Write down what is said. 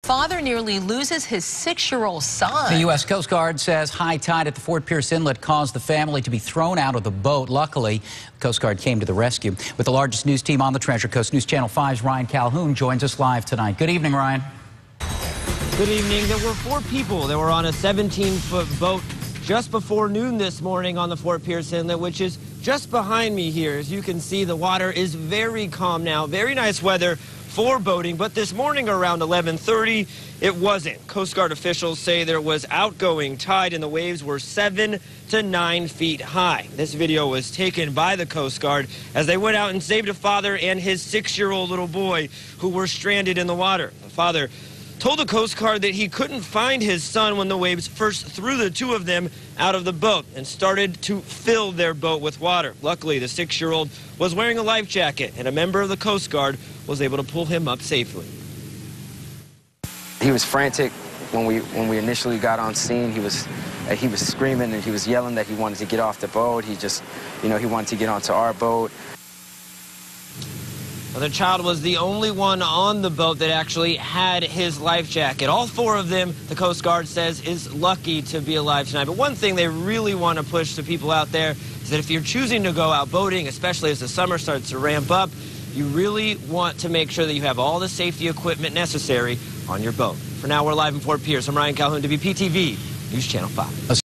Father nearly loses his 6-year-old son. The U.S. Coast Guard says high tide at the Fort Pierce Inlet caused the family to be thrown out of the boat. Luckily, the Coast Guard came to the rescue. With the largest news team on the Treasure Coast, News Channel 5's Ryan Calhoun joins us live tonight. Good evening, Ryan. Good evening. There were 4 people that were on a 17-foot boat just before noon this morning on the Fort Pierce Inlet, which is just behind me here. As you can see, the water is very calm now. Very nice weather for boating, but this morning around 11:30, it wasn't. Coast Guard officials say there was outgoing tide and the waves were 7 to 9 feet high. This video was taken by the Coast Guard as they went out and saved a father and his 6-year-old little boy who were stranded in the water. The father told the Coast Guard that he couldn't find his son when the waves first threw the 2 of them out of the boat and started to fill their boat with water. Luckily, the 6-year-old was wearing a life jacket, and a member of the Coast Guard was able to pull him up safely. He was frantic when we initially got on scene. He was screaming and he was yelling that he wanted to get off the boat. He just, he wanted to get onto our boat. The child was the only one on the boat that actually had his life jacket. All 4 of them, the Coast Guard says, is lucky to be alive tonight. But one thing they really want to push to people out there is that if you're choosing to go out boating, especially as the summer starts to ramp up, you really want to make sure that you have all the safety equipment necessary on your boat. For now, we're live in Fort Pierce. I'm Ryan Calhoun, WPTV News Channel 5.